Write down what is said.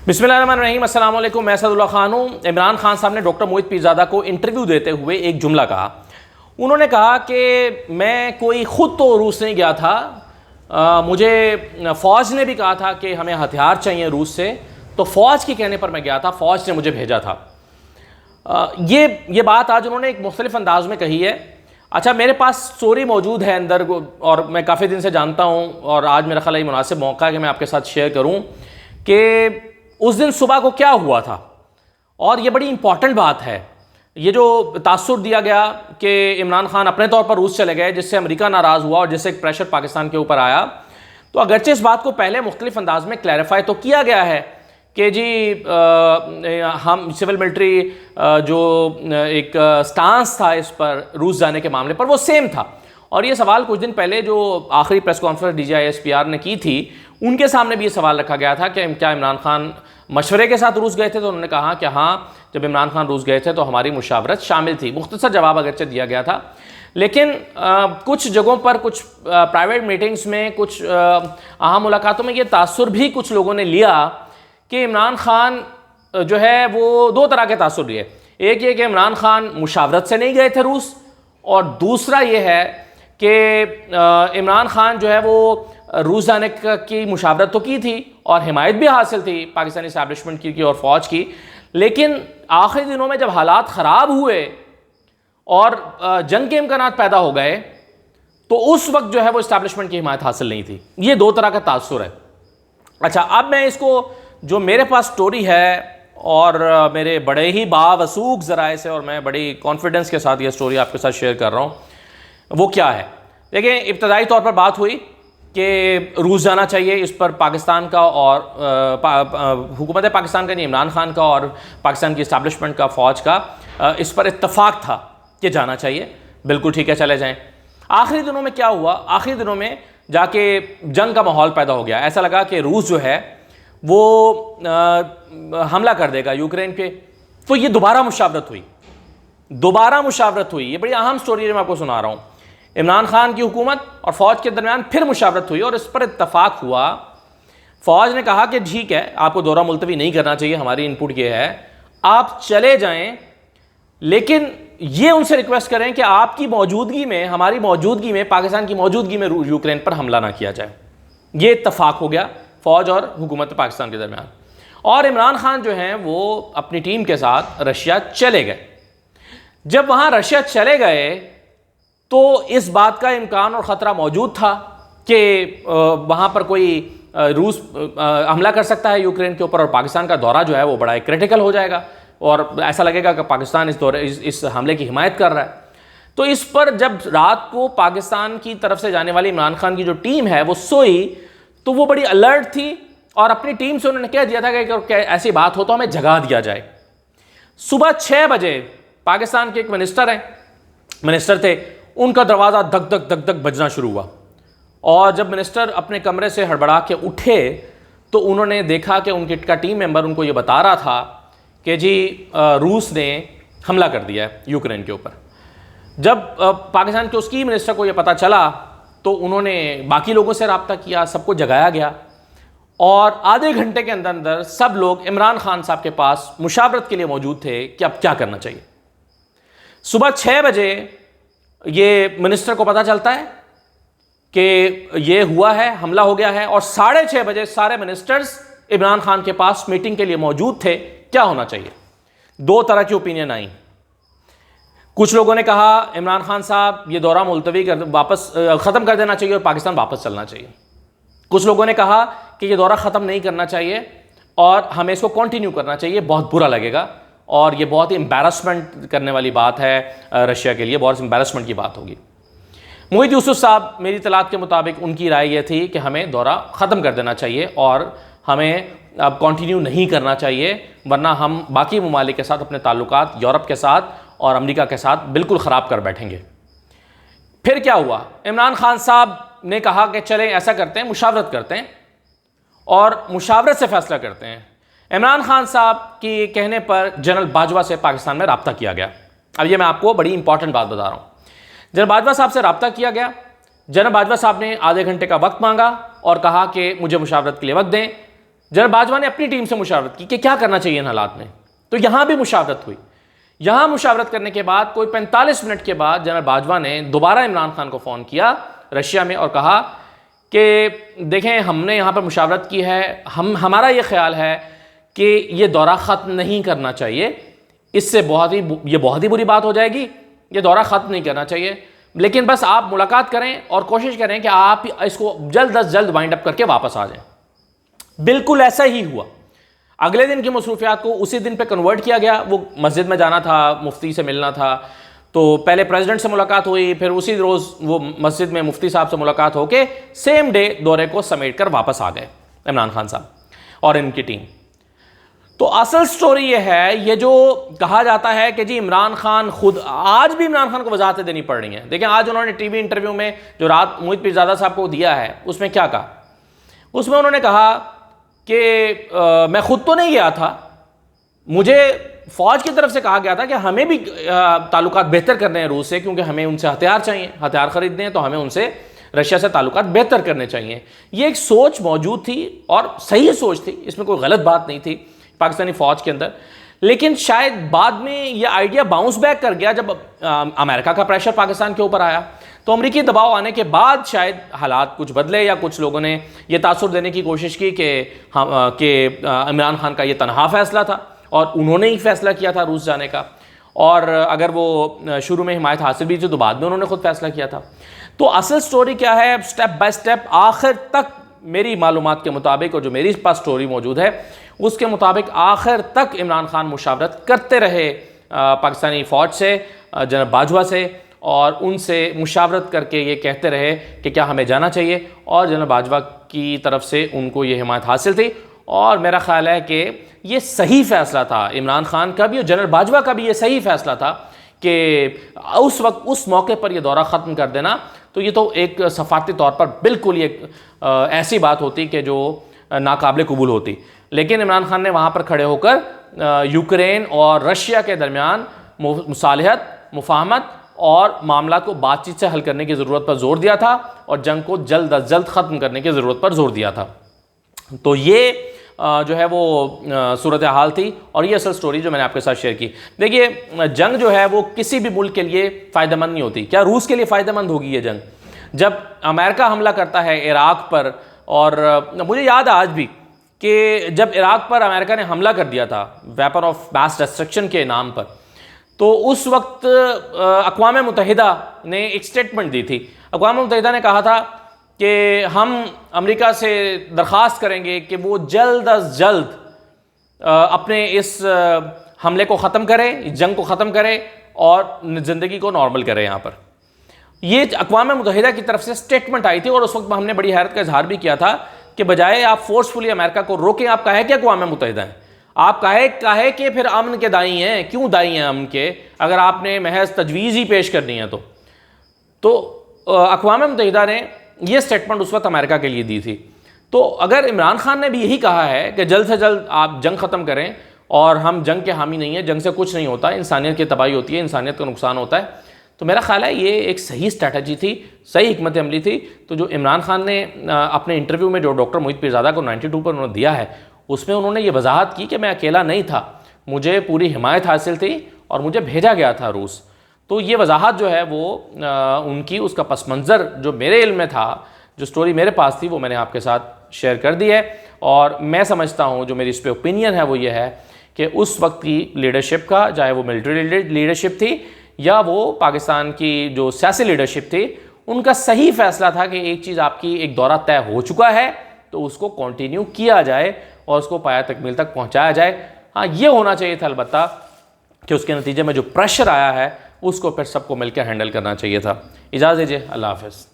بسم اللہ الرحمن الرحیم، السلام علیکم، میں اسد اللہ خان ہوں۔ عمران خان صاحب نے ڈاکٹر موہت پیرزادہ کو انٹرویو دیتے ہوئے ایک جملہ کہا۔ انہوں نے کہا کہ میں کوئی خود تو روس نہیں گیا تھا، مجھے فوج نے بھی کہا تھا کہ ہمیں ہتھیار چاہیے روس سے، تو فوج کے کہنے پر میں گیا تھا، فوج نے مجھے بھیجا تھا۔ یہ بات آج انہوں نے ایک مختلف انداز میں کہی ہے۔ اچھا، میرے پاس سٹوری موجود ہے اندر، اور میں کافی دن سے جانتا ہوں، اور آج میرا خیال یہ مناسب موقع ہے کہ میں آپ کے ساتھ شیئر کروں کہ اس دن صبح کو کیا ہوا تھا۔ اور یہ بڑی امپورٹنٹ بات ہے۔ یہ جو تاثر دیا گیا کہ عمران خان اپنے طور پر روس چلے گئے، جس سے امریکہ ناراض ہوا اور جس سے ایک پریشر پاکستان کے اوپر آیا، تو اگرچہ اس بات کو پہلے مختلف انداز میں کلیریفائی تو کیا گیا ہے کہ جی ہم سول ملٹری جو ایک سٹانس تھا اس پر روس جانے کے معاملے پر وہ سیم تھا، اور یہ سوال کچھ دن پہلے جو آخری پریس کانفرنس DGISPR نے کی تھی، ان کے سامنے بھی یہ سوال رکھا گیا تھا کہ کیا عمران خان مشورے کے ساتھ روس گئے تھے، تو انہوں نے کہا کہ ہاں، جب عمران خان روس گئے تھے تو ہماری مشاورت شامل تھی۔ مختصر جواب اگرچہ دیا گیا تھا، لیکن کچھ جگہوں پر، کچھ پرائیویٹ میٹنگز میں، کچھ اہم ملاقاتوں میں یہ تاثر بھی کچھ لوگوں نے لیا کہ عمران خان جو ہے وہ دو طرح کے تاثر لیے۔ ایک یہ کہ عمران خان مشاورت سے نہیں گئے تھے روس، اور دوسرا یہ ہے کہ عمران خان جو ہے وہ روس جانے کی مشاورت تو کی تھی اور حمایت بھی حاصل تھی پاکستانی اسٹیبلشمنٹ کی اور فوج کی، لیکن آخری دنوں میں جب حالات خراب ہوئے اور جنگ کے امکانات پیدا ہو گئے تو اس وقت جو ہے وہ اسٹیبلشمنٹ کی حمایت حاصل نہیں تھی۔ یہ دو طرح کا تاثر ہے۔ اچھا، اب میں اس کو جو میرے پاس سٹوری ہے اور میرے بڑے ہی باوثوق ذرائع سے، اور میں بڑی کانفیڈنس کے ساتھ یہ سٹوری آپ کے ساتھ شیئر کر رہا ہوں، وہ کیا ہے؟ دیکھیں، ابتدائی طور پر بات ہوئی کہ روس جانا چاہیے، اس پر پاکستان کا اور حکومت پاکستان کا نہیں، عمران خان کا اور پاکستان کی اسٹیبلشمنٹ کا، فوج کا اس پر اتفاق تھا کہ جانا چاہیے، بالکل ٹھیک ہے، چلے جائیں۔ آخری دنوں میں کیا ہوا؟ آخری دنوں میں جا کے جنگ کا ماحول پیدا ہو گیا۔ ایسا لگا کہ روس جو ہے وہ حملہ کر دے گا یوکرین پہ، تو یہ دوبارہ مشاورت ہوئی۔ یہ بڑی اہم سٹوری ہے، میں آپ کو سنا رہا ہوں۔ عمران خان کی حکومت اور فوج کے درمیان پھر مشاورت ہوئی اور اس پر اتفاق ہوا۔ فوج نے کہا کہ ٹھیک ہے، آپ کو دورہ ملتوی نہیں کرنا چاہیے، ہماری ان پٹ یہ ہے، آپ چلے جائیں، لیکن یہ ان سے ریکویسٹ کریں کہ آپ کی موجودگی میں، ہماری موجودگی میں، پاکستان کی موجودگی میں یوکرین پر حملہ نہ کیا جائے۔ یہ اتفاق ہو گیا فوج اور حکومت پاکستان کے درمیان، اور عمران خان جو ہیں وہ اپنی ٹیم کے ساتھ رشیا چلے گئے۔ جب وہاں رشیا چلے گئے تو اس بات کا امکان اور خطرہ موجود تھا کہ وہاں پر کوئی روس حملہ کر سکتا ہے یوکرین کے اوپر، اور پاکستان کا دورہ جو ہے وہ بڑا کرٹیکل ہو جائے گا، اور ایسا لگے گا کہ پاکستان اس حملے کی حمایت کر رہا ہے۔ تو اس پر جب رات کو پاکستان کی طرف سے جانے والی عمران خان کی جو ٹیم ہے وہ سوئی، تو وہ بڑی الرٹ تھی، اور اپنی ٹیم سے انہوں نے کہہ دیا تھا کہ ایسی بات ہو تو ہمیں جگا دیا جائے۔ صبح 6 بجے پاکستان کے ایک منسٹر تھے، ان کا دروازہ دھک دھک دھک دھک بجنا شروع ہوا، اور جب منسٹر اپنے کمرے سے ہڑبڑا کے اٹھے تو انہوں نے دیکھا کہ ان کا ٹیم ممبر ان کو یہ بتا رہا تھا کہ جی روس نے حملہ کر دیا ہے یوکرین کے اوپر۔ جب پاکستان کے اس کی منسٹر کو یہ پتہ چلا تو انہوں نے باقی لوگوں سے رابطہ کیا، سب کو جگایا گیا، اور آدھے گھنٹے کے اندر اندر سب لوگ عمران خان صاحب کے پاس مشاورت کے لیے موجود تھے کہ اب کیا کرنا چاہیے۔ صبح 6 بجے یہ منسٹر کو پتہ چلتا ہے کہ یہ ہوا ہے، حملہ ہو گیا ہے، اور 6:30 بجے سارے منسٹرز عمران خان کے پاس میٹنگ کے لیے موجود تھے۔ کیا ہونا چاہیے؟ دو طرح کی اوپینین آئیں۔ کچھ لوگوں نے کہا عمران خان صاحب یہ دورہ ملتوی واپس ختم کر دینا چاہیے اور پاکستان واپس چلنا چاہیے۔ کچھ لوگوں نے کہا کہ یہ دورہ ختم نہیں کرنا چاہیے اور ہمیں اس کو کنٹینیو کرنا چاہیے، بہت برا لگے گا، اور یہ بہت ہی امبیرسمنٹ کرنے والی بات ہے رشیا کے لیے، بہت امبیرسمنٹ کی بات ہوگی۔ موہت یوسف صاحب، میری اطلاعات کے مطابق ان کی رائے یہ تھی کہ ہمیں دورہ ختم کر دینا چاہیے اور ہمیں اب کنٹینیو نہیں کرنا چاہیے، ورنہ ہم باقی ممالک کے ساتھ اپنے تعلقات یورپ کے ساتھ اور امریکہ کے ساتھ بالکل خراب کر بیٹھیں گے۔ پھر کیا ہوا؟ عمران خان صاحب نے کہا کہ چلیں ایسا کرتے ہیں، مشاورت کرتے ہیں اور مشاورت سے فیصلہ کرتے ہیں۔ عمران خان صاحب کی کہنے پر جنرل باجوہ سے پاکستان میں رابطہ کیا گیا۔ اب یہ میں آپ کو بڑی امپورٹنٹ بات بتا رہا ہوں۔ جنرل باجوہ صاحب سے رابطہ کیا گیا، جنرل باجوہ صاحب نے آدھے گھنٹے کا وقت مانگا اور کہا کہ مجھے مشاورت کے لیے وقت دیں۔ جنرل باجوہ نے اپنی ٹیم سے مشاورت کی کہ کیا کرنا چاہیے ان حالات میں، تو یہاں بھی مشاورت ہوئی. یہاں مشاورت کرنے کے بعد کوئی 45 منٹ کے بعد جنرل باجوہ نے دوبارہ عمران خان کو فون کیا رشیا میں اور کہا کہ دیکھیں ہم نے یہاں پر مشاورت کی ہے، ہمارا یہ خیال ہے کہ یہ دورہ ختم نہیں کرنا چاہیے، اس سے بہت ہی بری بات ہو جائے گی، یہ دورہ ختم نہیں کرنا چاہیے، لیکن بس آپ ملاقات کریں اور کوشش کریں کہ آپ اس کو جلد از جلد وائنڈ اپ کر کے واپس آ جائیں. بالکل ایسا ہی ہوا. اگلے دن کی مصروفیات کو اسی دن پہ کنورٹ کیا گیا. وہ مسجد میں جانا تھا، مفتی سے ملنا تھا، تو پہلے پریزیڈنٹ سے ملاقات ہوئی، پھر اسی روز وہ مسجد میں مفتی صاحب سے ملاقات ہو کے سیم ڈے دورے کو سمیٹ کر واپس آ گئے عمران خان صاحب اور ان کی ٹیم. تو اصل سٹوری یہ ہے، یہ جو کہا جاتا ہے کہ جی عمران خان خود، آج بھی عمران خان کو وضاحتیں دینی پڑ رہی ہیں. دیکھیں آج انہوں نے ٹی وی انٹرویو میں جو رات موہت پیرزادہ صاحب کو دیا ہے اس میں کیا کہا. اس میں انہوں نے کہا کہ میں خود تو نہیں گیا تھا، مجھے فوج کی طرف سے کہا گیا تھا کہ ہمیں بھی تعلقات بہتر کرنے ہیں روس سے، کیونکہ ہمیں ان سے ہتھیار چاہیے، ہتھیار خریدنے ہیں، تو ہمیں ان سے رشیا سے تعلقات بہتر کرنے چاہیے. یہ ایک سوچ موجود تھی اور صحیح سوچ تھی، اس میں کوئی غلط بات نہیں تھی پاکستانی فوج کے اندر. لیکن شاید بعد میں یہ آئیڈیا باؤنس بیک کر گیا جب امریکہ کا پریشر پاکستان کے اوپر آیا. تو امریکی دباؤ آنے کے بعد شاید حالات کچھ بدلے، یا کچھ لوگوں نے یہ تاثر دینے کی کوشش کی کہ عمران خان کا یہ تنہا فیصلہ تھا اور انہوں نے ہی فیصلہ کیا تھا روس جانے کا، اور اگر وہ شروع میں حمایت حاصل بھی تھی تو بعد میں انہوں نے خود فیصلہ کیا تھا. تو اصل سٹوری کیا ہے، سٹیپ بائی سٹیپ آخر تک میری معلومات کے مطابق اور جو میری پاس سٹوری موجود ہے اس کے مطابق آخر تک عمران خان مشاورت کرتے رہے پاکستانی فوج سے، جنرل باجوہ سے، اور ان سے مشاورت کر کے یہ کہتے رہے کہ کیا ہمیں جانا چاہیے، اور جنرل باجوہ کی طرف سے ان کو یہ حمایت حاصل تھی. اور میرا خیال ہے کہ یہ صحیح فیصلہ تھا عمران خان کا بھی اور جنرل باجوہ کا بھی، یہ صحیح فیصلہ تھا کہ اس وقت اس موقع پر یہ دورہ ختم کر دینا. تو یہ تو ایک سفارتی طور پر بالکل ایک ایسی بات ہوتی کہ جو ناقابل قبول ہوتی. لیکن عمران خان نے وہاں پر کھڑے ہو کر یوکرین اور رشیا کے درمیان مصالحت، مفاہمت اور معاملات کو بات چیت سے حل کرنے کی ضرورت پر زور دیا تھا، اور جنگ کو جلد از جلد ختم کرنے کی ضرورت پر زور دیا تھا. تو یہ جو ہے وہ صورتحال تھی، اور یہ اصل سٹوری جو میں نے آپ کے ساتھ شیئر کی. دیکھیے جنگ جو ہے وہ کسی بھی ملک کے لیے فائدہ مند نہیں ہوتی. کیا روس کے لیے فائدہ مند ہوگی یہ جنگ؟ جب امریکہ حملہ کرتا ہے عراق پر، اور مجھے یاد ہے آج بھی کہ جب عراق پر امریکہ نے حملہ کر دیا تھا ویپن آف ماس ڈسٹرکشن کے نام پر، تو اس وقت اقوام متحدہ نے ایک سٹیٹمنٹ دی تھی. اقوام متحدہ نے کہا تھا کہ ہم امریکہ سے درخواست کریں گے کہ وہ جلد از جلد اپنے اس حملے کو ختم کرے، اس جنگ کو ختم کرے اور زندگی کو نارمل کرے. یہاں پر یہ اقوام متحدہ کی طرف سے سٹیٹمنٹ آئی تھی، اور اس وقت ہم نے بڑی حیرت کا اظہار بھی کیا تھا کہ بجائے آپ فورسفلی امریکہ کو روکیں، آپ کہے کہ اقوام متحدہ ہیں، آپ کہے کہ پھر امن کے دائی ہیں. کیوں دائی ہیں امن کے، اگر آپ نے محض تجویز ہی پیش کرنی ہے تو اقوام متحدہ نے یہ سٹیٹمنٹ اس وقت امریکہ کے لیے دی تھی. تو اگر عمران خان نے بھی یہی کہا ہے کہ جلد سے جلد آپ جنگ ختم کریں، اور ہم جنگ کے حامی نہیں ہیں، جنگ سے کچھ نہیں ہوتا، انسانیت کی تباہی ہوتی ہے، انسانیت کا نقصان ہوتا ہے، تو میرا خیال ہے یہ ایک صحیح اسٹریٹجی تھی، صحیح حکمت عملی تھی. تو جو عمران خان نے اپنے انٹرویو میں جو ڈاکٹر موہت پیرزادہ کو 92 پر انہوں نے دیا ہے، اس میں انہوں نے یہ وضاحت کی کہ میں اکیلا نہیں تھا، مجھے پوری حمایت حاصل تھی اور مجھے بھیجا گیا تھا روس. تو یہ وضاحت جو ہے وہ ان کی، اس کا پس منظر جو میرے علم میں تھا، جو سٹوری میرے پاس تھی، وہ میں نے آپ کے ساتھ شیئر کر دی ہے. اور میں سمجھتا ہوں جو میری اس پہ اوپینین ہے وہ یہ ہے کہ اس وقت کی لیڈرشپ کا، چاہے وہ ملٹری لیڈرشپ تھی یا وہ پاکستان کی جو سیاسی لیڈرشپ تھی، ان کا صحیح فیصلہ تھا کہ ایک چیز آپ کی ایک دورہ طے ہو چکا ہے تو اس کو کنٹینیو کیا جائے اور اس کو پایہ تکمیل تک پہنچایا جائے. ہاں یہ ہونا چاہیے تھا البتہ کہ اس کے نتیجے میں جو پریشر آیا ہے اس کو پھر سب کو مل کے ہینڈل کرنا چاہیے تھا. اجازت دیجیے، اللہ حافظ.